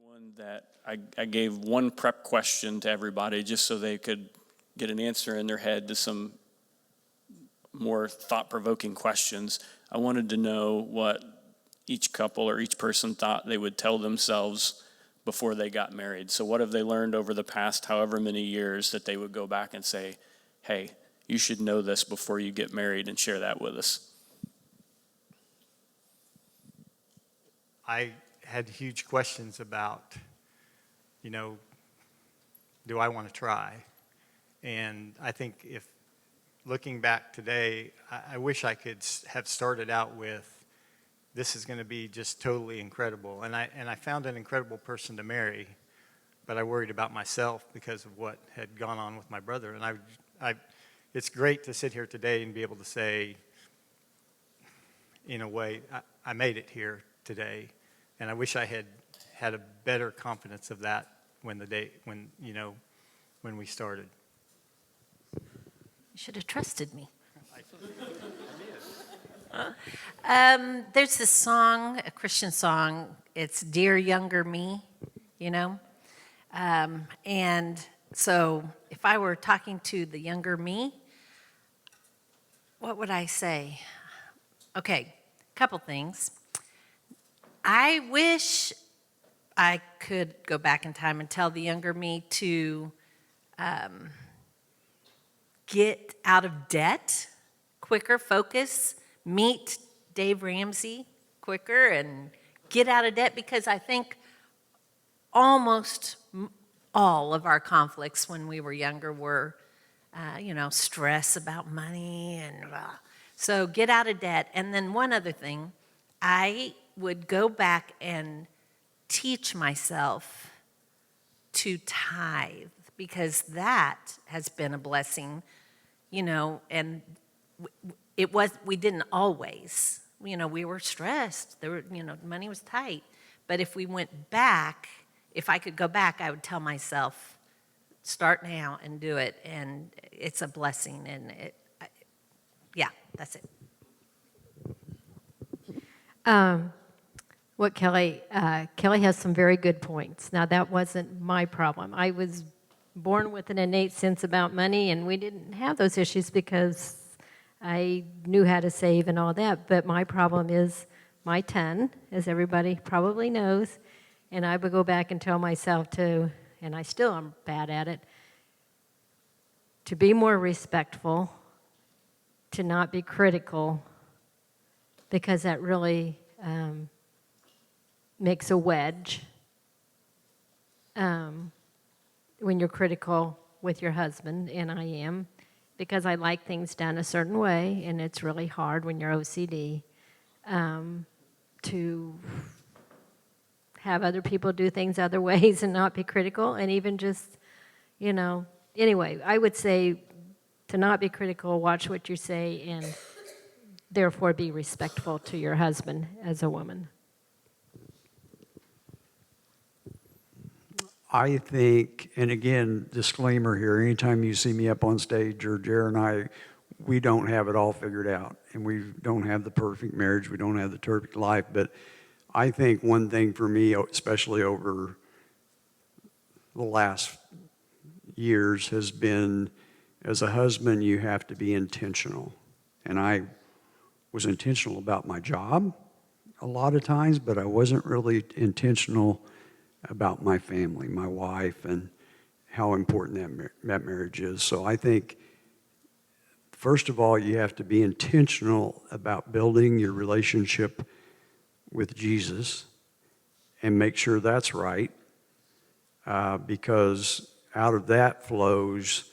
one that I gave one prep question to everybody just so they could get an answer in their head to some more thought-provoking questions. I wanted to know what each couple or each person thought they would tell themselves before they got married. So what have they learned over the past however many years that they would go back and say, hey, you should know this before you get married, and share that with us? I had huge questions about, do I want to try? And I think if looking back today, I wish I could have started out with, this is going to be just totally incredible. And I found an incredible person to marry, but I worried about myself because of what had gone on with my brother. And it's great to sit here today and be able to say, in a way, I made it here today. And I wish I had a better confidence of that when we started. You should have trusted me. There's this song, a Christian song. It's "Dear Younger Me," and so if I were talking to the younger me, what would I say? Okay, a couple things. I wish I could go back in time and tell the younger me to get out of debt quicker, focus, meet Dave Ramsey quicker, and get out of debt, because I think almost all of our conflicts when we were younger were, stress about money and so get out of debt. And then one other thing, I would go back and teach myself to tithe, because that has been a blessing, and we didn't always, we were stressed, money was tight. But if we went back, if I could go back, I would tell myself, start now and do it, and it's a blessing, and that's it. What Kelly has some very good points. Now, that wasn't my problem. I was born with an innate sense about money, and we didn't have those issues because I knew how to save and all that. But my problem is my ton, as everybody probably knows, and I would go back and tell myself to, and I still am bad at it, to be more respectful, to not be critical, because that really makes a wedge when you're critical with your husband, and I am, because I like things done a certain way, and it's really hard when you're OCD to have other people do things other ways and not be critical, and even just, anyway, I would say to not be critical, watch what you say, and therefore be respectful to your husband as a woman. I think, and again, disclaimer here, anytime you see me up on stage, or Jara and I, we don't have it all figured out, and we don't have the perfect marriage, we don't have the perfect life, but I think one thing for me, especially over the last years, has been, as a husband, you have to be intentional. And I was intentional about my job a lot of times, but I wasn't really intentional about my family, my wife, and how important that marriage is. So I think, first of all, you have to be intentional about building your relationship with Jesus and make sure that's right, because out of that flows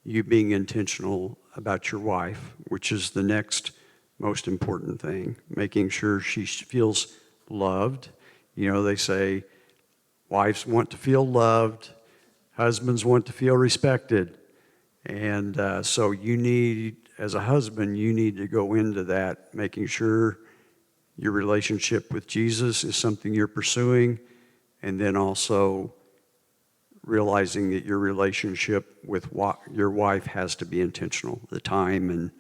you being intentional about your wife, which is the next most important thing, making sure she feels loved. They say wives want to feel loved, husbands want to feel respected. And so you need, as a husband, you need to go into that, making sure your relationship with Jesus is something you're pursuing, and then also realizing that your relationship with your wife has to be intentional, the time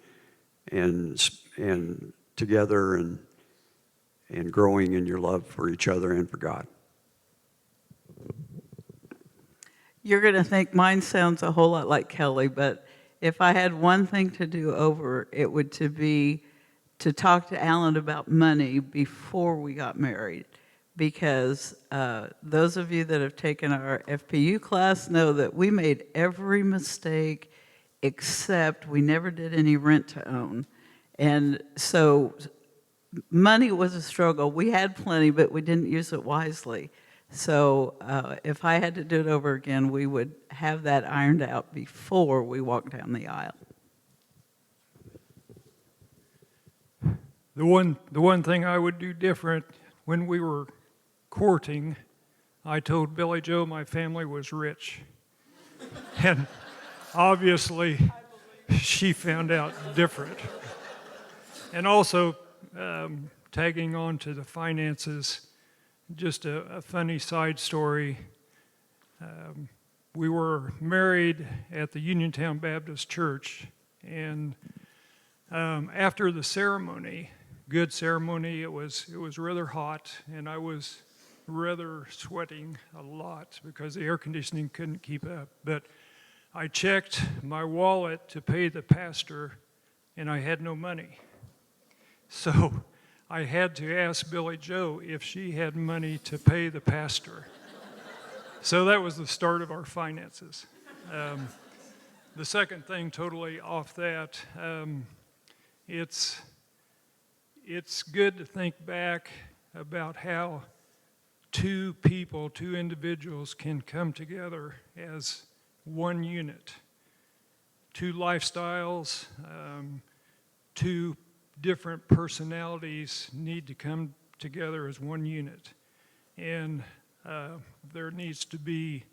and together and growing in your love for each other and for God. you're going to think mine sounds a whole lot like Kelly, but if I had one thing to do over, it would to be to talk to Alan about money before we got married. Because those of you that have taken our FPU class know that we made every mistake except we never did any rent to own. And so money was a struggle. We had plenty, but we didn't use it wisely. So if I had to do it over again, we would have that ironed out before we walked down the aisle. The one thing I would do different, when we were courting, I told Billie Joe my family was rich. And obviously, she found out different. And also, tagging on to the finances, just a funny side story. We were married at the Uniontown Baptist Church, and after the ceremony, good ceremony, it was rather hot, and I was rather sweating a lot because the air conditioning couldn't keep up. But I checked my wallet to pay the pastor, and I had no money. So I had to ask Billie Joe if she had money to pay the pastor. So that was the start of our finances. The second thing, totally off that, it's good to think back about how two individuals can come together as one unit. Two lifestyles, two different personalities need to come together as one unit. And there needs to be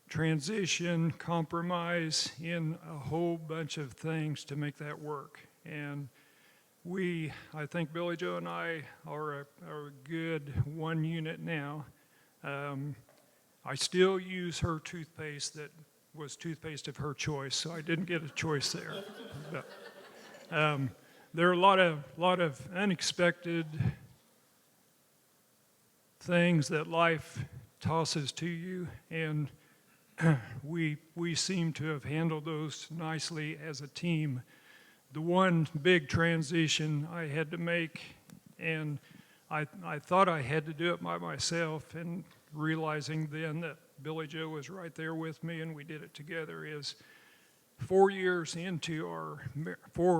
transition, compromise in a whole bunch of things to make that work. And I think Billie Joe and I are a good one unit now. I still use her toothpaste that was toothpaste of her choice, so I didn't get a choice there. But, there are a lot of unexpected things that life tosses to you, and we seem to have handled those nicely as a team. The one big transition I had to make, and I thought I had to do it by myself, and realizing then that Billie Joe was right there with me and we did it together, is 4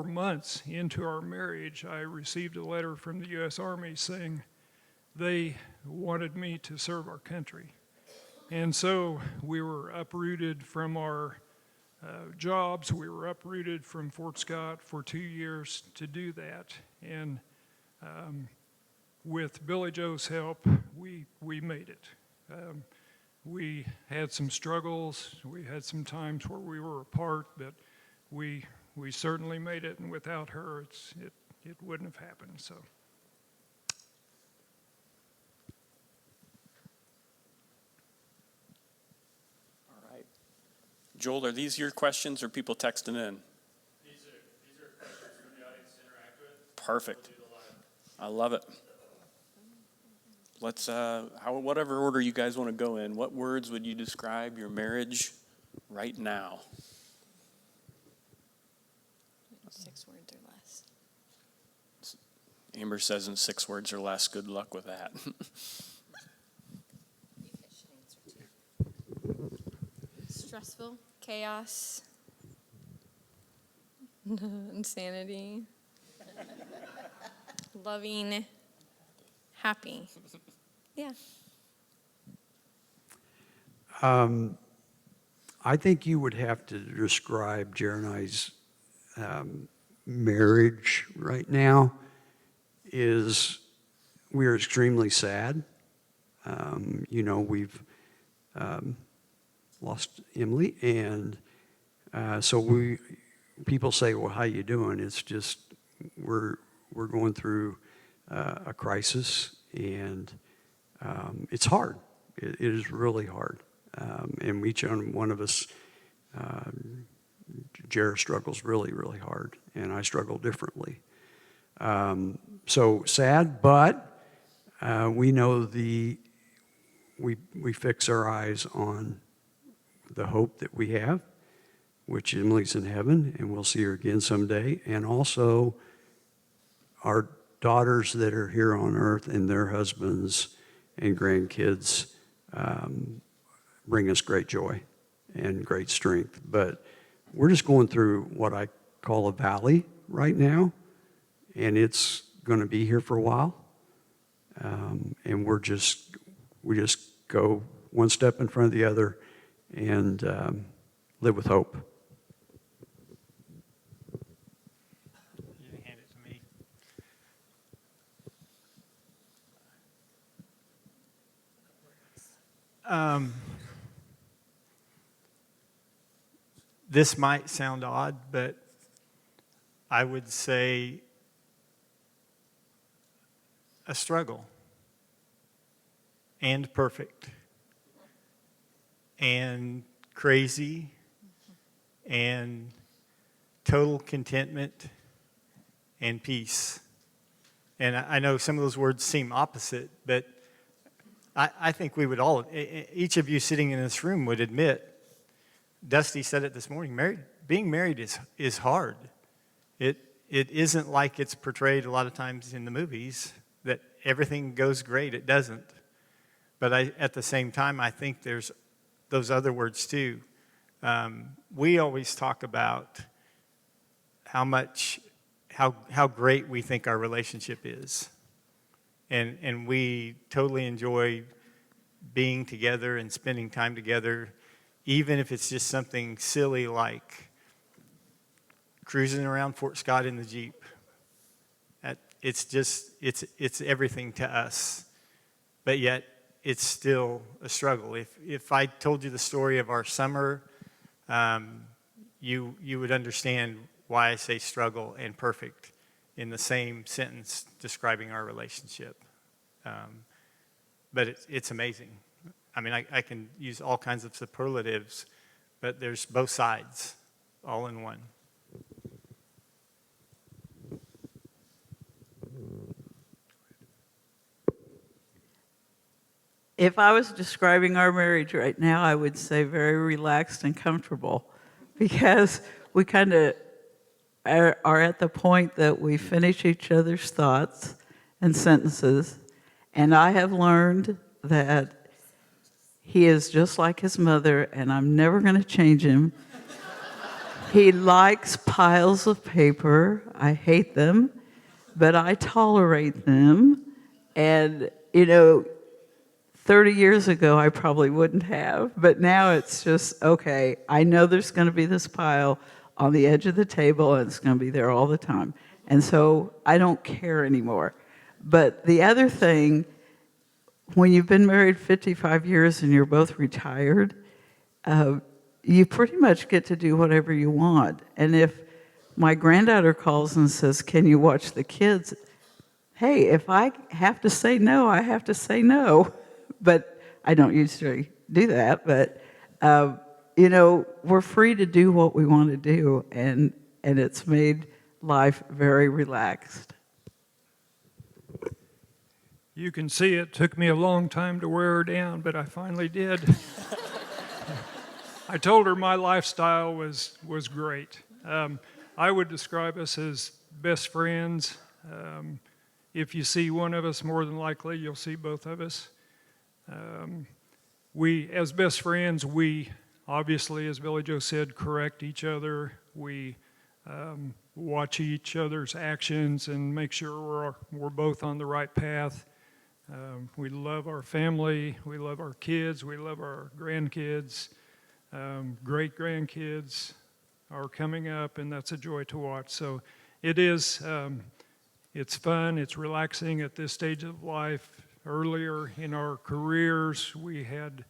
months into our marriage, I received a letter from the U.S. Army saying they wanted me to serve our country. And so we were uprooted from our jobs. We were uprooted from Fort Scott for 2 years to do that. And with Billie Joe's help, we made it. We had some struggles. We had some times where we were apart, but we certainly made it. And without her, it wouldn't have happened. So. All right. Joel, are these your questions or people texting in? These are questions from the audience to interact with. Perfect. I love it. Let's, whatever order you guys want to go in, what words would you describe your marriage right now? 6 words or less. Amber says in 6 words or less. Good luck with that. Stressful, chaos, insanity, loving, happy. Yeah. I think you would have to describe Jara and I's marriage right now is we're extremely sad. We've lost Emily, and so people say, well, how you doing? It's just we're going through a crisis, and it's hard. It is really hard. And each one of us, Jara struggles really, really hard, and I struggle differently. So sad, but we know we fix our eyes on the hope that we have, which Emily's in heaven, and we'll see her again someday, and also our daughters that are here on earth and their husbands and grandkids bring us great joy and great strength. But we're just going through what I call a valley right now, and it's going to be here for a while. And we just go one step in front of the other and live with hope. You hand it to me. This might sound odd, but I would say a struggle and perfect and crazy and total contentment and peace. And I know some of those words seem opposite, but I think we would all, each of you sitting in this room would admit, Dusty said it this morning, being married is hard. It isn't like it's portrayed a lot of times in the movies that everything goes great. It doesn't. But at the same time, I think there's those other words too. We always talk about how great we think our relationship is. And we totally enjoy being together and spending time together, even if it's just something silly like cruising around Fort Scott in the Jeep. It's everything to us. But yet, it's still a struggle. If I told you the story of our summer, you would understand why I say struggle and perfect in the same sentence describing our relationship. But it's amazing. I mean, I can use all kinds of superlatives, but there's both sides all in one. If I was describing our marriage right now, I would say very relaxed and comfortable, because we kind of are at the point that we finish each other's thoughts and sentences, and I have learned that he is just like his mother, and I'm never going to change him. He likes piles of paper. I hate them, but I tolerate them. And, 30 years ago, I probably wouldn't have, but now it's just, okay, I know there's going to be this pile on the edge of the table, and it's going to be there all the time. And so I don't care anymore. But the other thing, when you've been married 55 years and you're both retired, you pretty much get to do whatever you want. And if my granddaughter calls and says, "Can you watch the kids?" Hey, if I have to say no, I have to say no. But I don't usually do that. But, we're free to do what we want to do, and it's made life very relaxed. You can see it took me a long time to wear her down, but I finally did. I told her my lifestyle was great. I would describe us as best friends. If you see one of us, more than likely you'll see both of us. We, as best friends, we obviously, as Billie Joe said, correct each other. We watch each other's actions and make sure we're both on the right path. We love our family. We love our kids. We love our grandkids. Great-grandkids are coming up, and that's a joy to watch. So it is, it's fun. It's relaxing at this stage of life. Earlier in our careers, we had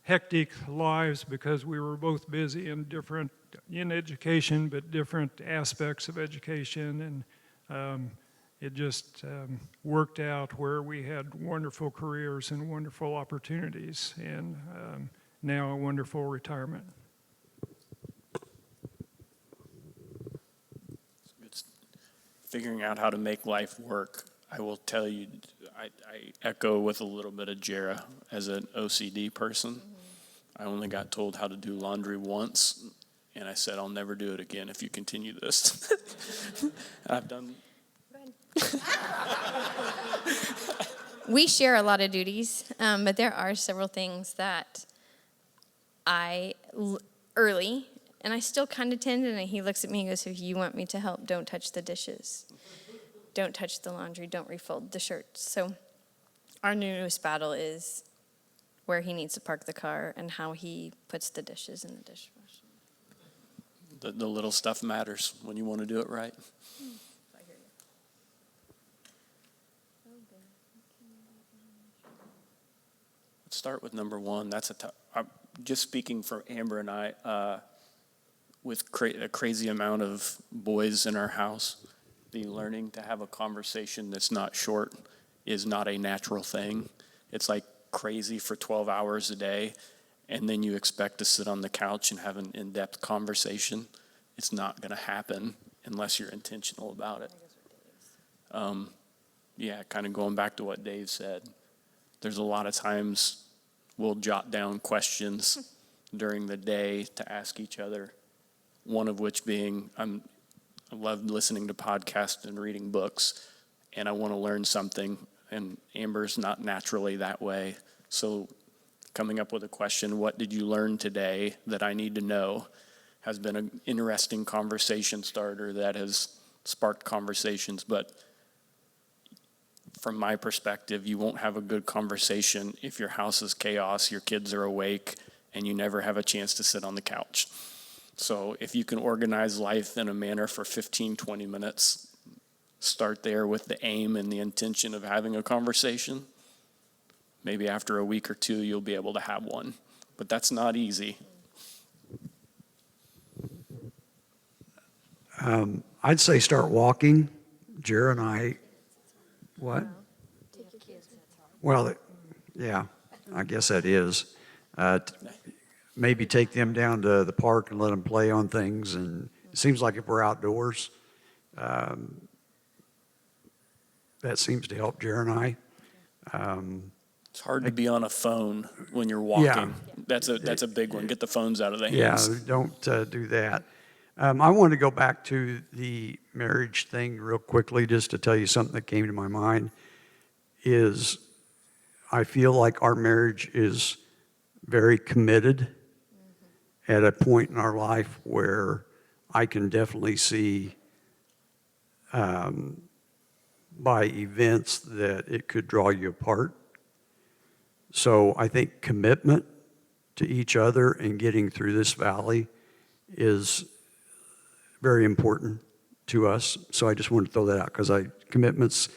hectic lives because we were both busy in education, but different aspects of education, and it just worked out where we had wonderful careers and wonderful opportunities, and now a wonderful retirement. It's figuring out how to make life work. I will tell you, I echo with a little bit of Jara as an OCD person. I only got told how to do laundry once, and I said, I'll never do it again if you continue this. I've done. We share a lot of duties, but there are several things that early, and I still kind of tend, and he looks at me and goes, if you want me to help, don't touch the dishes. Don't touch the laundry. Don't refold the shirts. So our newest battle is where he needs to park the car and how he puts the dishes in the dishwasher. The little stuff matters when you want to do it right. I hear you. Let's start with number one. That's just speaking for Amber and I, with a crazy amount of boys in our house, the learning to have a conversation that's not short is not a natural thing. It's like crazy for 12 hours a day, and then you expect to sit on the couch and have an in-depth conversation. It's not going to happen unless you're intentional about it. Yeah, kind of going back to what Dave said, there's a lot of times we'll jot down questions during the day to ask each other, one of which being, I love listening to podcasts and reading books, and I want to learn something, and Amber's not naturally that way. So coming up with a question, what did you learn today that I need to know, has been an interesting conversation starter that has sparked conversations. But from my perspective, you won't have a good conversation if your house is chaos, your kids are awake, and you never have a chance to sit on the couch. So if you can organize life in a manner for 15, 20 minutes, start there with the aim and the intention of having a conversation. Maybe after a week or two, you'll be able to have one. But that's not easy. I'd say start walking. Jara and I, what? Well, yeah, I guess that is. Maybe take them down to the park and let them play on things. And it seems like if we're outdoors, that seems to help Jara and I. It's hard to be on a phone when you're walking. Yeah. That's a big one. Get the phones out of the Yeah, hands. don't do that. I want to go back to the marriage thing real quickly, just to tell you something that came to my mind, is I feel like our marriage is very committed at a point in our life where I can definitely see by events that it could draw you apart. So I think commitment to each other and getting through this valley is very important to us. So I just wanted to throw that out because commitments,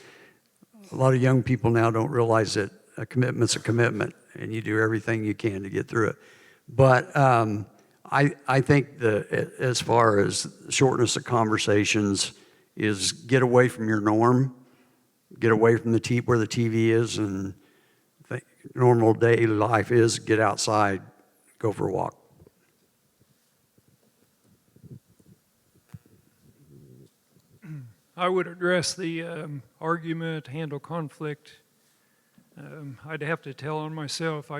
a lot of young people now don't realize that a commitment's a commitment and you do everything you can to get through it. But I think as far as shortness of conversations is get away from your norm, get away from where the TV is and normal daily life is, get outside, go for a walk. I would address the argument, handle conflict. I'd have to tell on myself.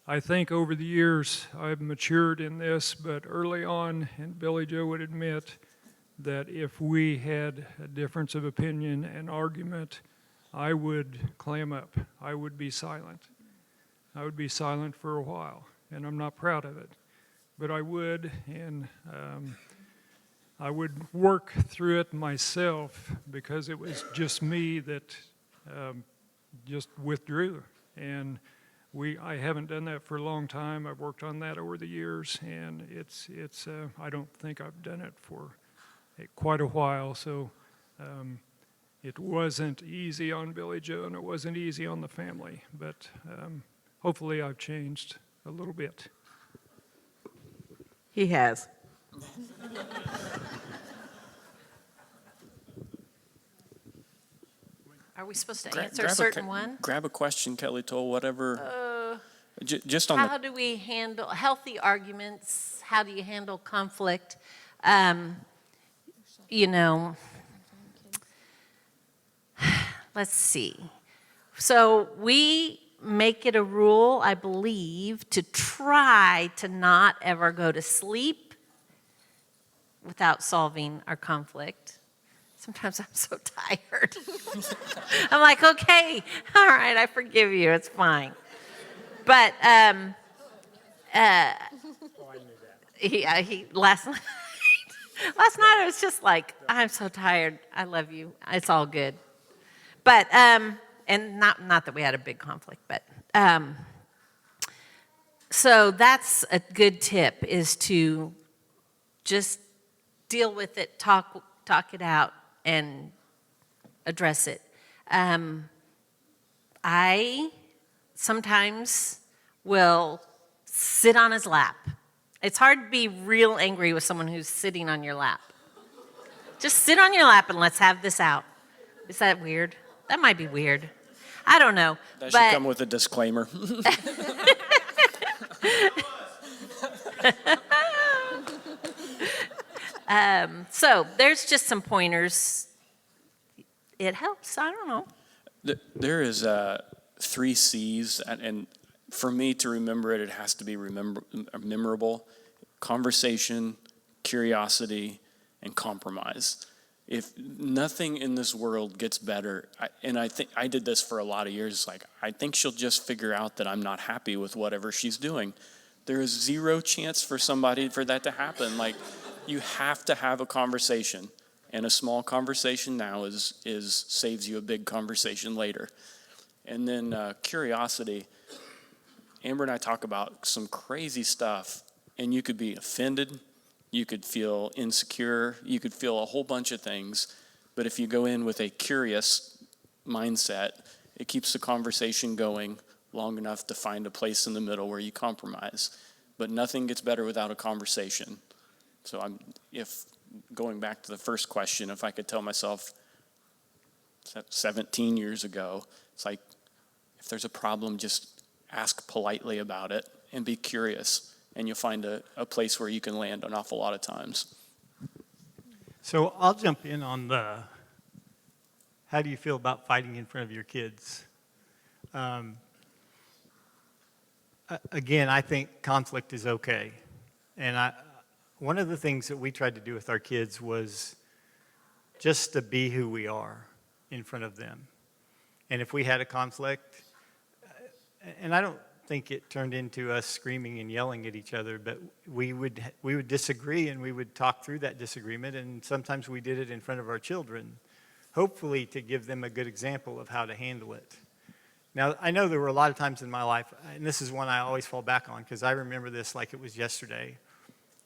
I think over the years I've matured in this, but early on, and Billie Joe would admit that if we had a difference of opinion and argument, I would clam up. I would be silent. I would be silent for a while, and I'm not proud of it. But I would, and I would work through it myself because it was just me that just withdrew. And I haven't done that for a long time. I've worked on that over the years, and it's I don't think I've done it for quite a while. So it wasn't easy on Billie Joe, and it wasn't easy on the family. But hopefully I've changed a little bit. He has. Are we supposed to Gra- answer grab a a certain que- one? Grab a question, Kelly Toll, whatever. Just on How do we handle healthy arguments? How do you handle conflict? You know, let's see. So we make it a rule, I believe, to try to not ever go to sleep without solving our conflict. Sometimes I'm so tired. I'm like, okay, all right, I forgive you, it's fine. But last night, last night I was just like, I'm so tired. I love you. It's all good. But and not that we had a big conflict, but so that's a good tip, is to just deal with it, talk it out, and address it. I sometimes will sit on his lap. It's hard to be real angry with someone who's sitting on your lap. Just sit on your lap and let's have this out. Is that weird? That might be weird. I don't know. That should come with a disclaimer. So there's just some pointers. It helps. I don't know. There is 3 C's, and for me to remember it, it has to be memorable: conversation, curiosity, and compromise. If nothing in this world gets better, and I think I did this for a lot of years, like, I think she'll just figure out that I'm not happy with whatever she's doing. There is 0 chance for that to happen. Like, you have to have a conversation, and a small conversation now saves you a big conversation later. And then curiosity. Amber and I talk about some crazy stuff, and you could be offended, you could feel insecure, you could feel a whole bunch of things. But if you go in with a curious mindset, it keeps the conversation going long enough to find a place in the middle where you compromise. But nothing gets better without a conversation. So going back to the first question, if I could tell myself 17 years ago, it's like, if there's a problem, just ask politely about it and be curious, and you'll find a place where you can land an awful lot of times. So I'll jump in on how do you feel about fighting in front of your kids? Again, I think conflict is okay. And one of the things that we tried to do with our kids was just to be who we are in front of them. And if we had a conflict, and I don't think it turned into us screaming and yelling at each other, but we would disagree, and we would talk through that disagreement, and sometimes we did it in front of our children, hopefully to give them a good example of how to handle it. Now, I know there were a lot of times in my life, and this is one I always fall back on because I remember this like it was yesterday.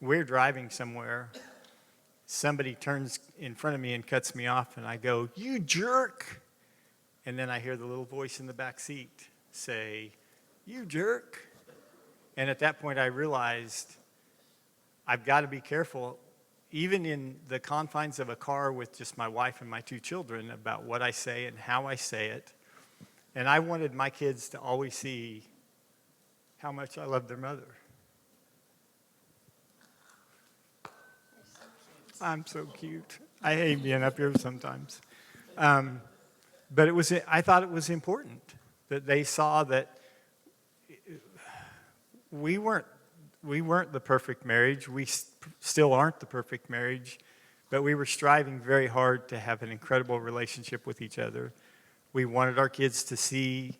We're driving somewhere, somebody turns in front of me and cuts me off, and I go, "You jerk!" And then I hear the little voice in the back seat say, "You jerk." And at that point I realized I've got to be careful, even in the confines of a car with just my wife and my 2 children, about what I say and how I say it. And I wanted my kids to always see how much I love their mother. I'm so cute. I hate being up here sometimes. But I thought it was important that they saw that we weren't the perfect marriage. We still aren't the perfect marriage, but we were striving very hard to have an incredible relationship with each other. We wanted our kids to see,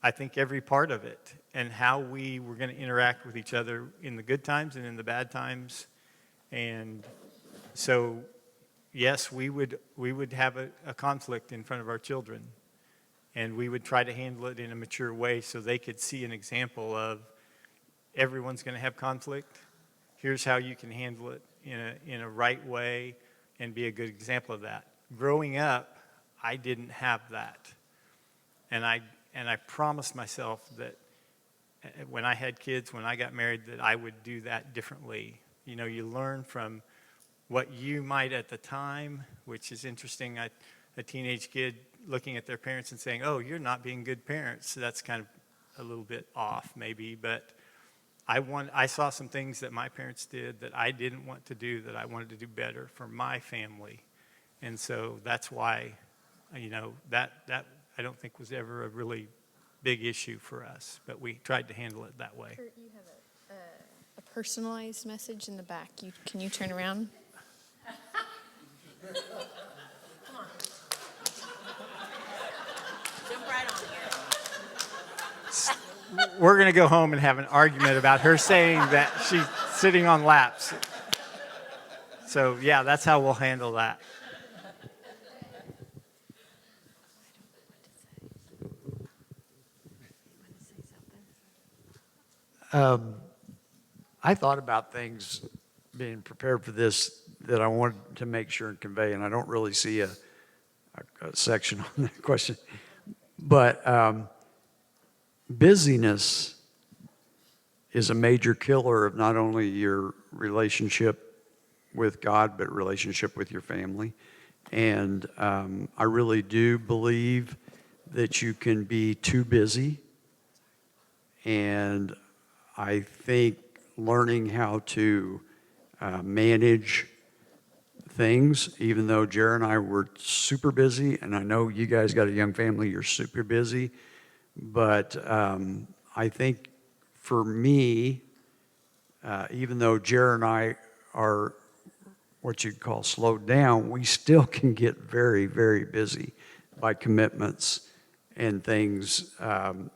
I think, every part of it and how we were going to interact with each other in the good times and in the bad times. And so, yes, we would have a conflict in front of our children, and we would try to handle it in a mature way so they could see an example of everyone's going to have conflict. Here's how you can handle it in a right way and be a good example of that. Growing up, I didn't have that. And I promised myself that when I had kids, when I got married, that I would do that differently. You know, you learn from what you might at the time, which is interesting. A teenage kid looking at their parents and saying, "Oh, you're not being good parents." So that's kind of a little bit off maybe, but I saw some things that my parents did that I didn't want to do, that I wanted to do better for my family. And so that's why, that I don't think was ever a really big issue for us, but we tried to handle it that way. Curt, you have a personalized message in the back. Can you turn around? Jump right on here. We're going to go home and have an argument about her saying that she's sitting on laps. So, yeah, that's how we'll handle that. I thought about things being prepared for this that I wanted to make sure and convey, and I don't really see a section on that question. But busyness is a major killer of not only your relationship with God, but relationship with your family. And I really do believe that you can be too busy. And I think learning how to manage things, even though Jara and I were super busy, and I know you guys got a young family, you're super busy, but I think for me, even though Jara and I are what you'd call slowed down, we still can get very, very busy by commitments and things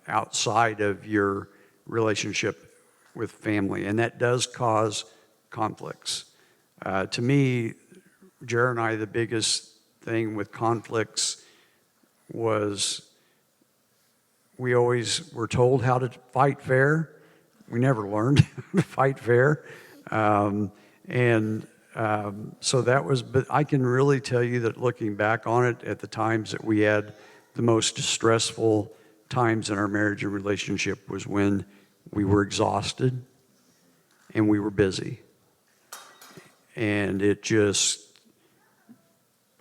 outside of your relationship with family, and that does cause conflicts. To me, Jara and I, the biggest thing with conflicts was we always were told how to fight fair. We never learned how to fight fair. So that was, but I can really tell you that looking back on it, at the times that we had the most distressful times in our marriage and relationship was when we were exhausted and we were busy. And it just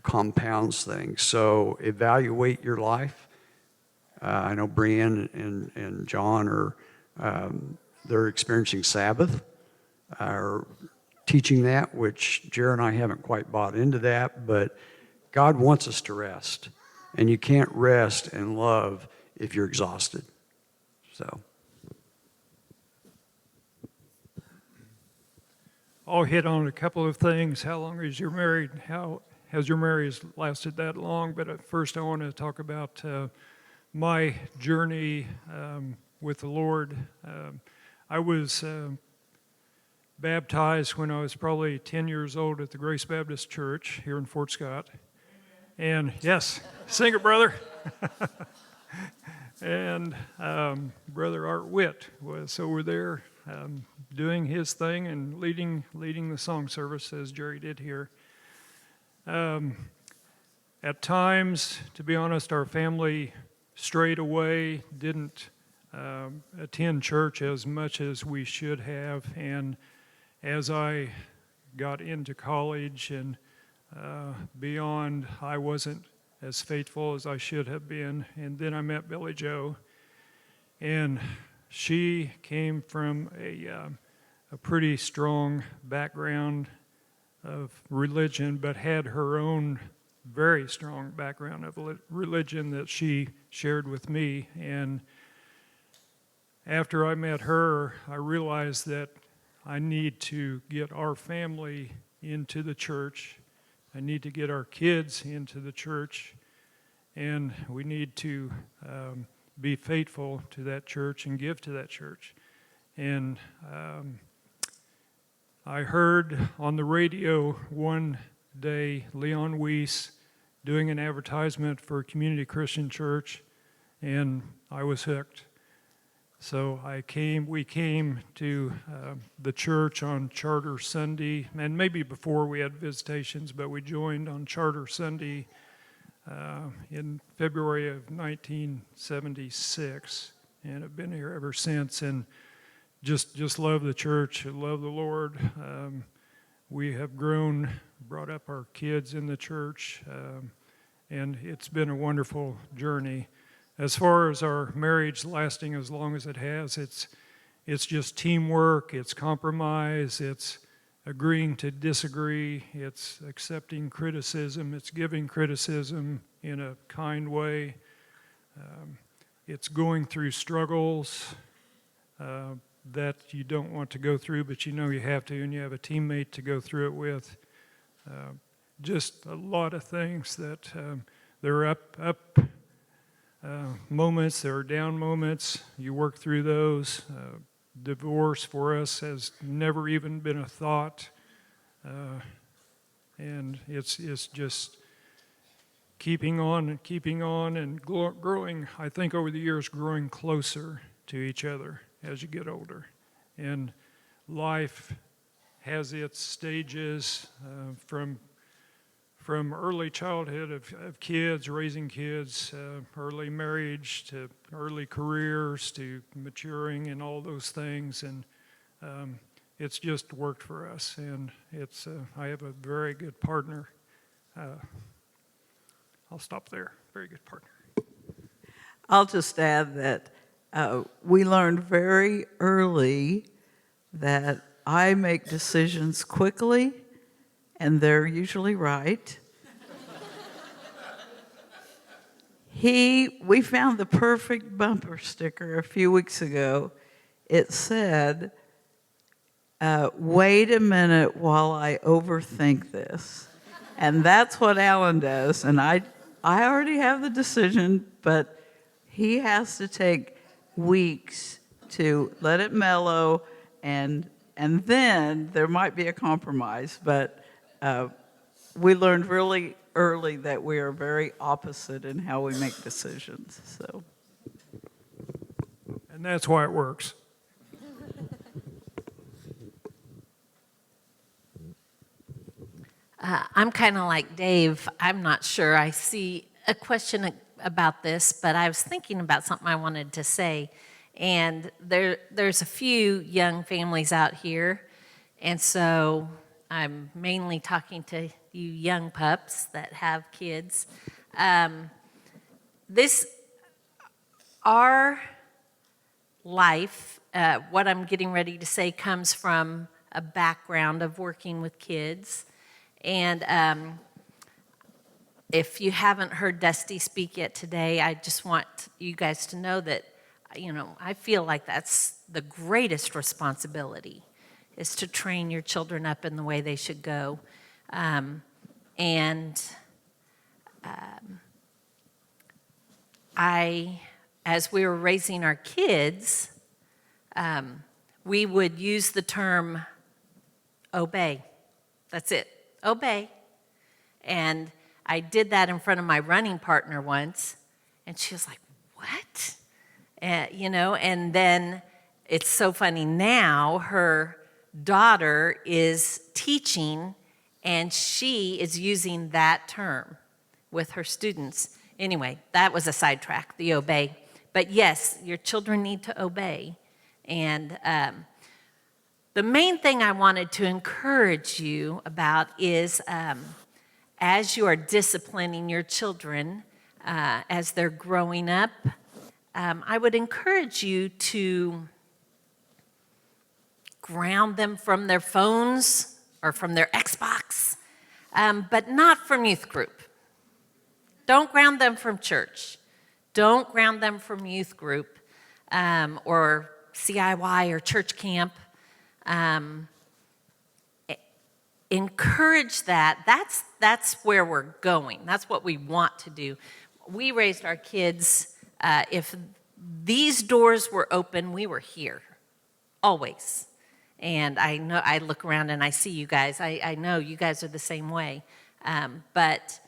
compounds things. So evaluate your life. I know Brianne and John are, they're experiencing Sabbath, or teaching that, which Jara and I haven't quite bought into that, but God wants us to rest. And you can't rest and love if you're exhausted. So. I'll hit on a couple of things. How long is your married? How has your marriage lasted that long? But first I want to talk about my journey with the Lord. I was baptized when I was probably 10 years old at the Grace Baptist Church here in Fort Scott. And yes, sing it, brother. And Brother Art Witt was over there doing his thing and leading the song service as Jerry did here. At times, to be honest, our family strayed away, didn't attend church as much as we should have. And as I got into college and beyond, I wasn't as faithful as I should have been. And then I met Billie Joe, and she came from a pretty strong background of religion, but had her own very strong background of religion that she shared with me. And after I met her, I realized that I need to get our family into the church. I need to get our kids into the church, and we need to be faithful to that church and give to that church. And I heard on the radio one day Leon Weiss doing an advertisement for Community Christian Church, and I was hooked. So we came to the church on Charter Sunday, and maybe before we had visitations, but we joined on Charter Sunday in February of 1976, and have been here ever since, and just love the church, love the Lord. We have grown, brought up our kids in the church, and it's been a wonderful journey. As far as our marriage lasting as long as it has, it's just teamwork, it's compromise, it's agreeing to disagree, it's accepting criticism, it's giving criticism in a kind way. it's going through struggles that you don't want to go through, but you know you have to, and you have a teammate to go through it with. Just a lot of things that there are up moments, there are down moments. You work through those. Divorce for us has never even been a thought, and it's just keeping on and growing. I think over the years, growing closer to each other as you get older, and life has its stages from early childhood of kids, raising kids, early marriage to early careers to maturing and all those things. And it's just worked for us. And I have a very good partner. I'll stop there. Very good partner. I'll just add that we learned very early that I make decisions quickly, and they're usually right. We found the perfect bumper sticker a few weeks ago. It said, wait a minute while I overthink this. And that's what Alan does. And I already have the decision, but he has to take weeks to let it mellow, and then there might be a compromise. But we learned really early that we are very opposite in how we make decisions. So, And that's why it works. I'm kind of like Dave. I'm not sure. I see a question about this, but I was thinking about something I wanted to say. And there's a few young families out here, and so I'm mainly talking to you young pups that have kids. Our life, what I'm getting ready to say, comes from a background of working with kids. And if you haven't heard Dusty speak yet today, I just want you guys to know that, I feel like that's the greatest responsibility, is to train your children up in the way they should go. As we were raising our kids, we would use the term obey. That's it, obey. And I did that in front of my running partner once, and she was like, what? And then it's so funny now, her daughter is teaching, and she is using that term with her students. Anyway, that was a sidetrack, the obey. But yes, your children need to obey. And the main thing I wanted to encourage you about is as you are disciplining your children, as they're growing up, I would encourage you to ground them from their phones or from their Xbox, but not from youth group. Don't ground them from church. Don't ground them from youth group or CIY or church camp. Encourage that. That's where we're going. That's what we want to do. We raised our kids, if these doors were open, we were here, always. And I know, I look around and I see you guys. I know you guys are the same way. But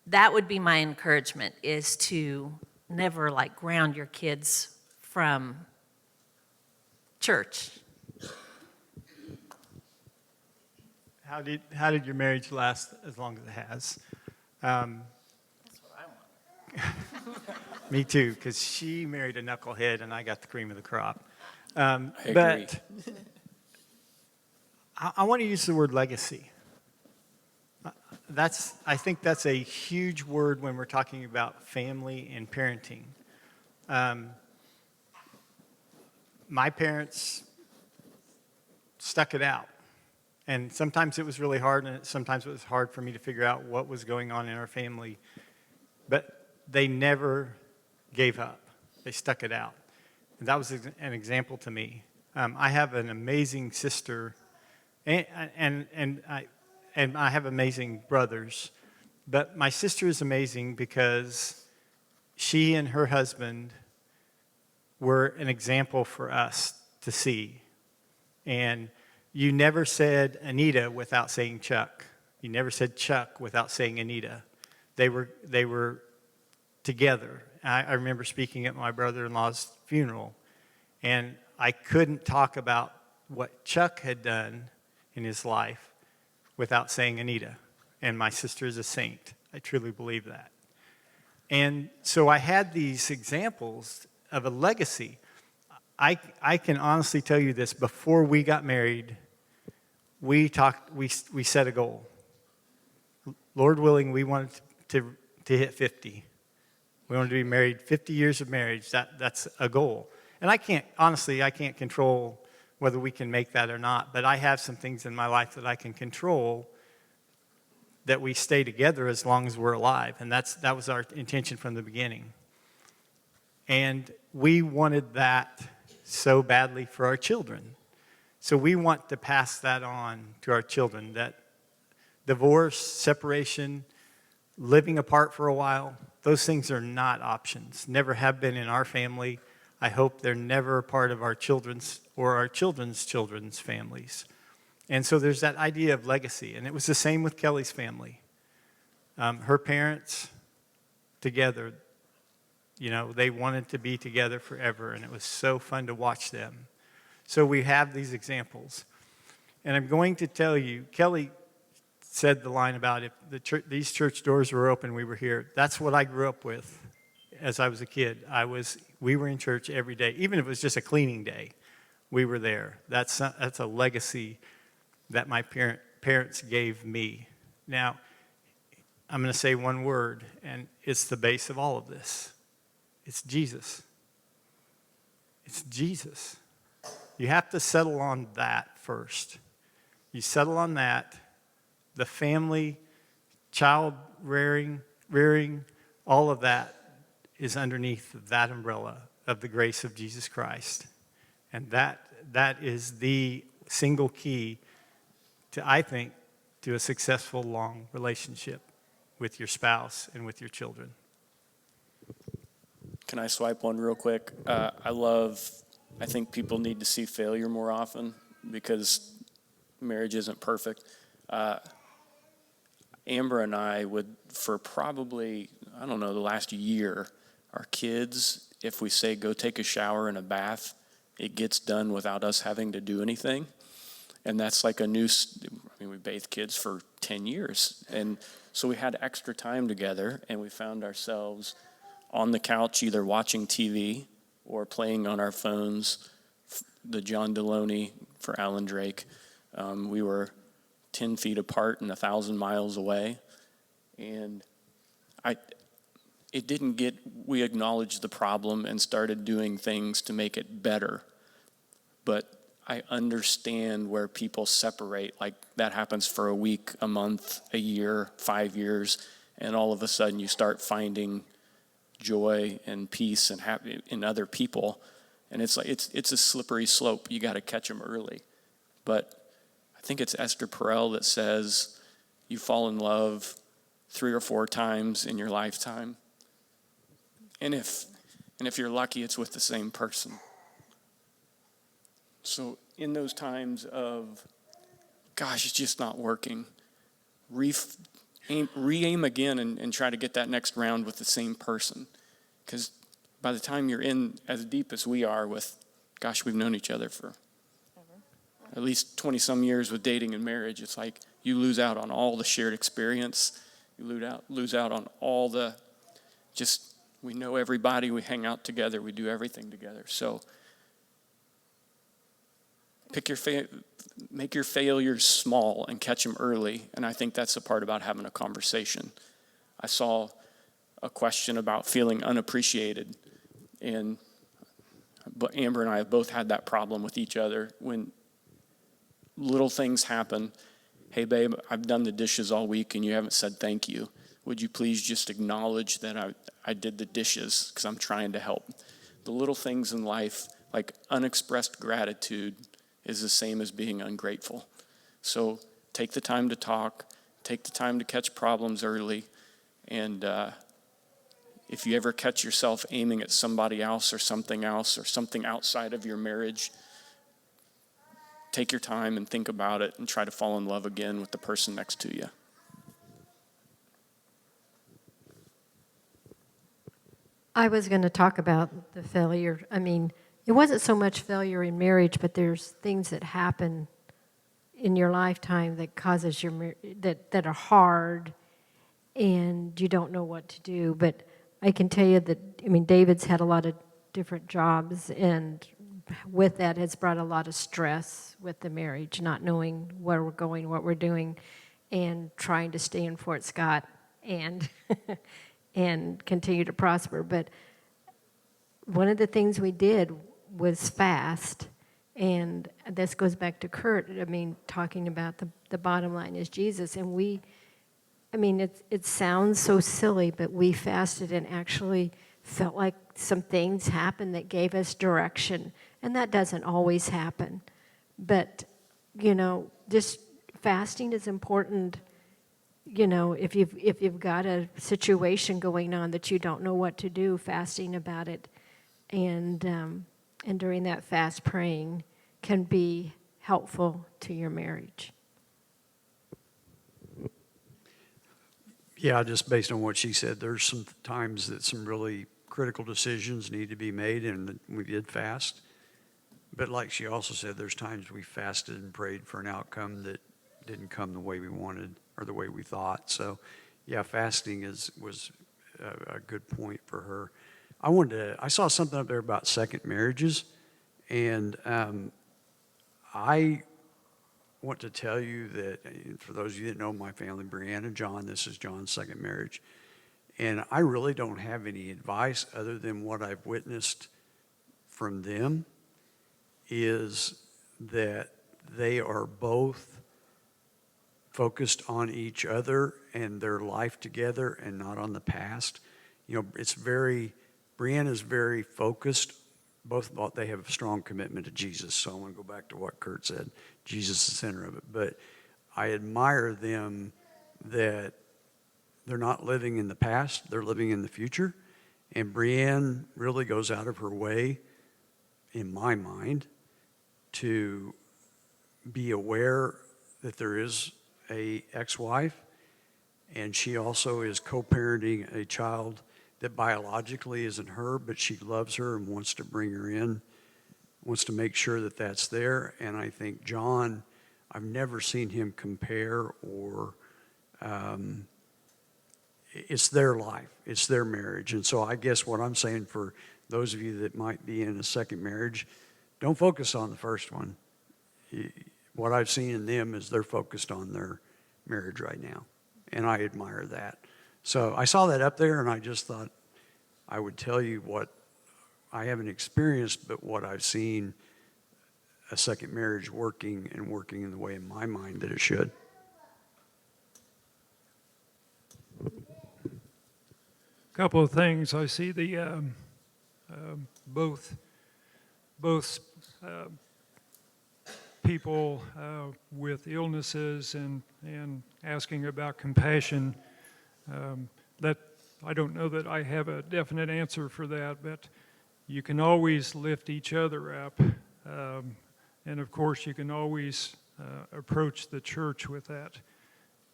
that would be my encouragement, is to never ground your kids from church. How did your marriage last as long as it has? That's what I want. Me too, because she married a knucklehead and I got the cream of the crop. I agree. But I want to use the word legacy. I think that's a huge word when we're talking about family and parenting. My parents stuck it out. And sometimes it was really hard, and sometimes it was hard for me to figure out what was going on in our family. But they never gave up. They stuck it out. And that was an example to me. I have an amazing sister, and I have amazing brothers. But my sister is amazing because she and her husband were an example for us to see. And you never said Anita without saying Chuck. You never said Chuck without saying Anita. They were together. I remember speaking at my brother-in-law's funeral, and I couldn't talk about what Chuck had done in his life without saying Anita. And my sister is a saint. I truly believe that. And so I had these examples of a legacy. I can honestly tell you this, before we got married, we set a goal. Lord willing, we wanted to hit 50. We wanted to be married 50 years of marriage. That's a goal. And I can't control whether we can make that or not, but I have some things in my life that I can control, that we stay together as long as we're alive. And that was our intention from the beginning. And we wanted that so badly for our children. So we want to pass that on to our children, that divorce, separation, living apart for a while, those things are not options. Never have been in our family. I hope they're never a part of our children's or our children's children's families. And so there's that idea of legacy. And it was the same with Kelly's family. Her parents together, they wanted to be together forever, and it was so fun to watch them. So we have these examples. And I'm going to tell you, Kelly said the line about if these church doors were open, we were here. That's what I grew up with as I was a kid. We were in church every day. Even if it was just a cleaning day, we were there. That's a legacy that my parents gave me. Now, I'm going to say one word, and it's the base of all of this. It's Jesus. It's Jesus. You have to settle on that first. You settle on that, the family, child rearing, all of that is underneath that umbrella of the grace of Jesus Christ. And that is the single key to, I think, to a successful, long relationship with your spouse and with your children. Can I swipe one real quick? I think people need to see failure more often because marriage isn't perfect. Amber and I would, for probably, the last year, our kids, if we say go take a shower and a bath, it gets done without us having to do anything. And that's like we bathed kids for 10 years. And so we had extra time together, and we found ourselves on the couch either watching TV or playing on our phones, the John Deloney for Alan Drake. We were 10 feet apart and 1,000 miles away. And we acknowledged the problem and started doing things to make it better. But I understand where people separate. Like that happens for a week, a month, a year, 5 years, and all of a sudden you start finding joy and peace and happiness in other people. And it's a slippery slope. You got to catch them early. But I think it's Esther Perel that says you fall in love 3 or 4 times in your lifetime. And if you're lucky, it's with the same person. So in those times of, gosh, it's just not working, re-aim again and try to get that next round with the same person. Because by the time you're in as deep as we are with, gosh, we've known each other for at least 20-some years with dating and marriage, it's like you lose out on all the shared experience. You lose out on all the we know everybody, we hang out together, we do everything together. So make your failures small and catch them early. And I think that's the part about having a conversation. I saw a question about feeling unappreciated. But Amber and I have both had that problem with each other. When little things happen, hey babe, I've done the dishes all week and you haven't said thank you. Would you please just acknowledge that I did the dishes because I'm trying to help? The little things in life, like unexpressed gratitude, is the same as being ungrateful. So take the time to talk, take the time to catch problems early, and if you ever catch yourself aiming at somebody else or something outside of your marriage, take your time and think about it and try to fall in love again with the person next to you. I was going to talk about the failure. I mean, it wasn't so much failure in marriage, but there's things that happen in your lifetime that causes that are hard, and you don't know what to do. But I can tell you that, I mean, David's had a lot of different jobs, and with that has brought a lot of stress with the marriage, not knowing where we're going, what we're doing, and trying to stay in Fort Scott and and continue to prosper. But one of the things we did was fast, and this goes back to Curt. I mean, talking about the bottom line is Jesus, and I mean, it sounds so silly, but we fasted and actually felt like some things happened that gave us direction, and that doesn't always happen. But, you know, just fasting is important. You know, if you've got a situation going on that you don't know what to do, fasting about it, and during that fast, praying can be helpful to your marriage. Yeah, just based on what she said, there's some times that some really critical decisions need to be made, and we did fast. But like she also said, there's times we fasted and prayed for an outcome that didn't come the way we wanted or the way we thought. So, yeah, fasting was a good point for her. I saw something up there about second marriages, and I want to tell you that, for those of you that know my family, Brianna and John, this is John's second marriage. And I really don't have any advice other than what I've witnessed from them, is that they are both focused on each other and their life together and not on the past. You know, Brianna's very focused. They have a strong commitment to Jesus. So I want to go back to what Curt said. Jesus is the center of it. But I admire them that they're not living in the past, they're living in the future. And Brianne really goes out of her way, in my mind, to be aware that there is a ex-wife, and she also is co-parenting a child that biologically isn't her, but she loves her and wants to bring her in, wants to make sure that that's there. And I think John, I've never seen him compare or it's their life, it's their marriage. And so I guess what I'm saying for those of you that might be in a second marriage, don't focus on the first one. What I've seen in them is they're focused on their marriage right now, and I admire that. So I saw that up there, and I just thought I would tell you what I haven't experienced, but what I've seen a second marriage working in the way in my mind that it should. Couple of things. I see the both people with illnesses and asking about compassion. That I don't know that I have a definite answer for that, but you can always lift each other up, and of course you can always approach the church with that.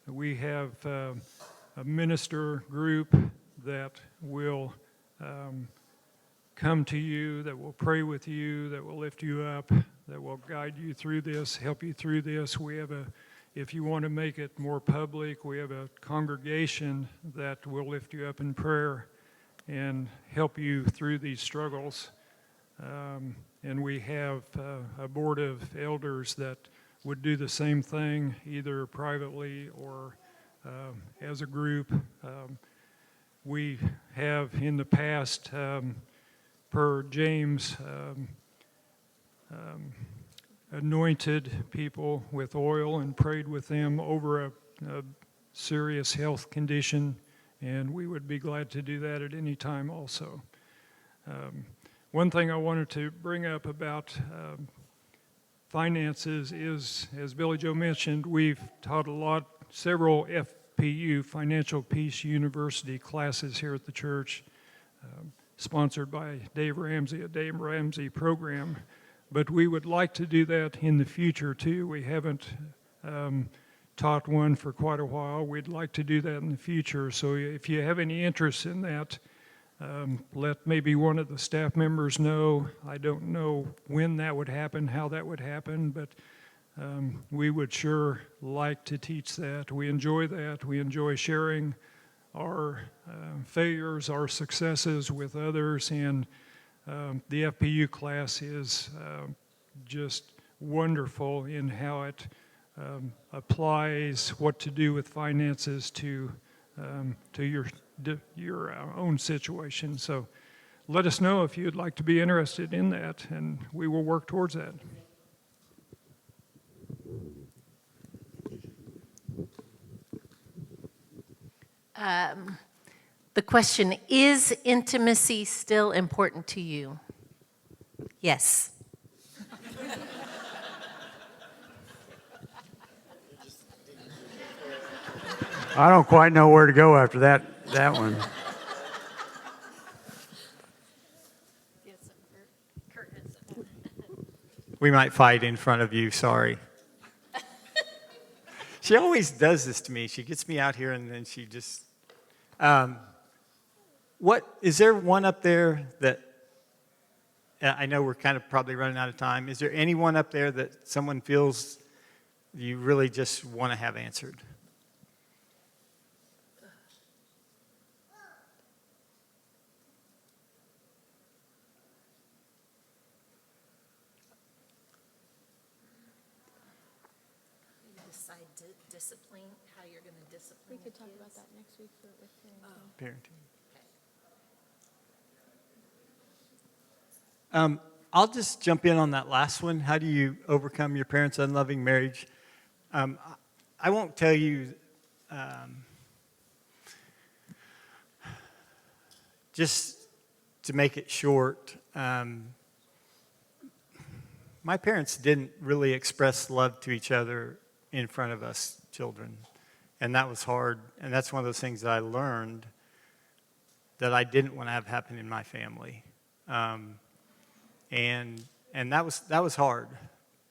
We have a minister group that will come to you, that will pray with you, that will lift you up, that will guide you through this, help you through this. We have if you want to make it more public, we have a congregation that will lift you up in prayer and help you through these struggles. And we have a board of elders that would do the same thing, either privately or as a group. We have in the past, per James, anointed people with oil and prayed with them over a serious health condition, and we would be glad to do that at any time also. one thing I wanted to bring up about finances is, as Billy Joe mentioned, we've taught several FPU, Financial Peace University classes here at the church, sponsored by Dave Ramsey, a Dave Ramsey program. But we would like to do that in the future too. We haven't taught one for quite a while. We'd like to do that in the future. So if you have any interest in that, let maybe one of the staff members know. I don't know when that would happen, how that would happen, but we would sure like to teach that. We enjoy that. We enjoy sharing our failures, our successes with others, and the FPU class is just wonderful in how it applies what to do with finances to your own situation. So let us know if you'd like to be interested in that, and we will work towards that. The question, is intimacy still important to you? Yes. I don't quite know where to go after that one. We might fight in front of you, sorry. She always does this to me. She gets me out here and then she just... is there one up there that... I know we're kind of probably running out of time. Is there anyone up there that someone feels you really just want to have answered? Discipline, how you're going to discipline. We could talk about that next week with parenting. I'll just jump in on that last one. How do you overcome your parents' unloving marriage? I won't tell you, just to make it short, my parents didn't really express love to each other in front of us children. And that was hard. And that's one of those things that I learned that I didn't want to have happen in my family. And that was hard.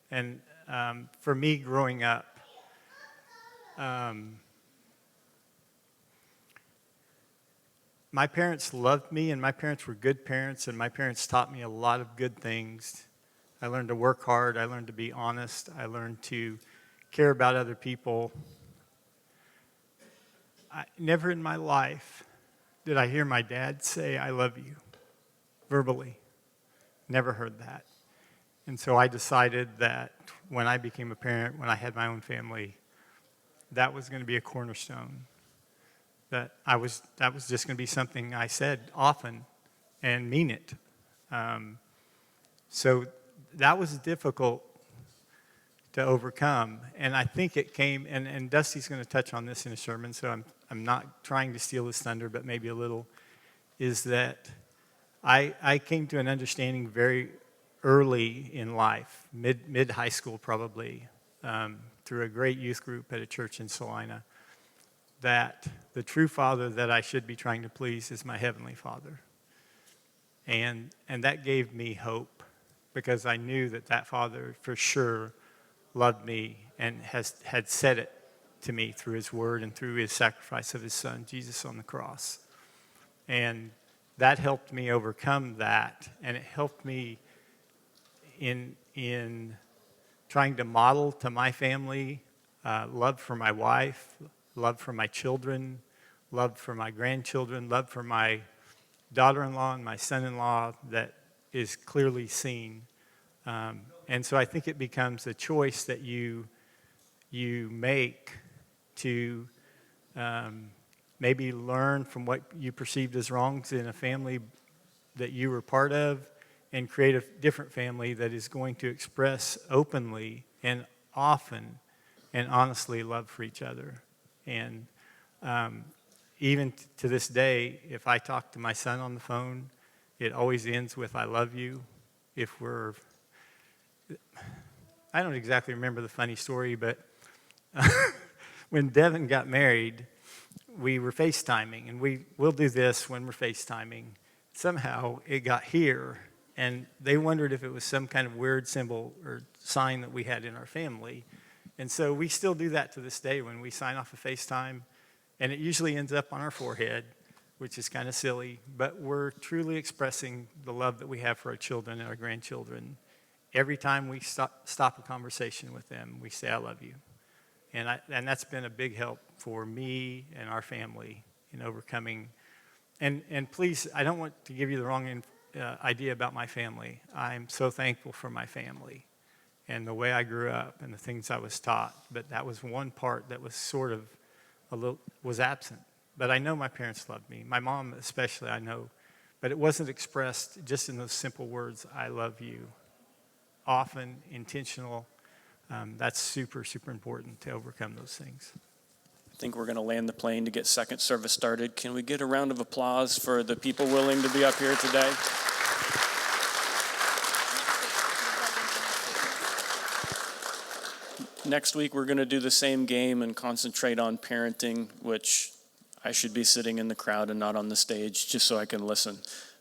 And for me growing up, my parents loved me, and my parents were good parents, and my parents taught me a lot of good things. I learned to work hard. I learned to be honest. I learned to care about other people. Never in my life did I hear my dad say, "I love you," verbally. Never heard that. And so I decided that when I became a parent, when I had my own family, that was going to be a cornerstone. That was just going to be something I said often and mean it. So that was difficult to overcome. And I think it came, and Dusty's going to touch on this in a sermon, so I'm not trying to steal his thunder, but maybe a little, is that I came to an understanding very early in life, mid-high school probably, through a great youth group at a church in Salina, that the true Father that I should be trying to please is my Heavenly Father. And that gave me hope, because I knew that Father for sure loved me and had said it to me through His Word and through His sacrifice of His Son, Jesus, on the cross. And that helped me overcome that, and it helped me in trying to model to my family love for my wife, love for my children, love for my grandchildren, love for my daughter-in-law and my son-in-law that is clearly seen. And so I think it becomes a choice that you make to maybe learn from what you perceived as wrongs in a family that you were part of and create a different family that is going to express openly and often and honestly love for each other. And even to this day, if I talk to my son on the phone It always ends with "I love you." If we're, I don't exactly remember the funny story, but when Devin got married, we were FaceTiming, and we'll do this when we're FaceTiming. Somehow it got here, and they wondered if it was some kind of weird symbol or sign that we had in our family. And so we still do that to this day when we sign off a FaceTime, and it usually ends up on our forehead, which is kind of silly, but we're truly expressing the love that we have for our children and our grandchildren. Every time we stop a conversation with them, we say, "I love you." And that's been a big help for me and our family in overcoming. And please, I don't want to give you the wrong idea about my family. I'm so thankful for my family and the way I grew up and the things I was taught. But that was one part that was sort of was absent. But I know my parents loved me. My mom especially, I know. But it wasn't expressed just in those simple words, "I love you." Often, intentional. That's super, super important to overcome those things. I think we're going to land the plane to get second service started. Can we get a round of applause for the people willing to be up here today? Next week, we're going to do the same game and concentrate on parenting, which I should be sitting in the crowd and not on the stage just so I can listen.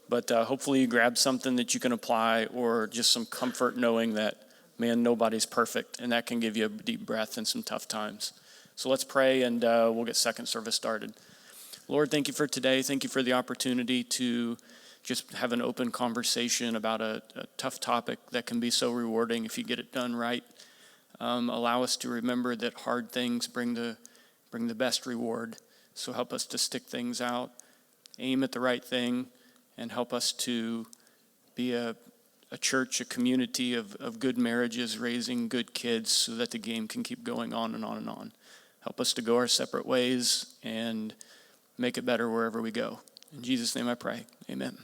But hopefully you grab something that you can apply, or just some comfort knowing that, man, nobody's perfect, and that can give you a deep breath in some tough times. So let's pray, and we'll get second service started. Lord, thank you for today. Thank you for the opportunity to just have an open conversation about a tough topic that can be so rewarding if you get it done right. Allow us to remember that hard things bring the best reward. So help us to stick things out, aim at the right thing, and help us to be a church, a community of good marriages, raising good kids so that the game can keep going on and on and on. Help us to go our separate ways and make it better wherever we go. In Jesus' name I pray, amen.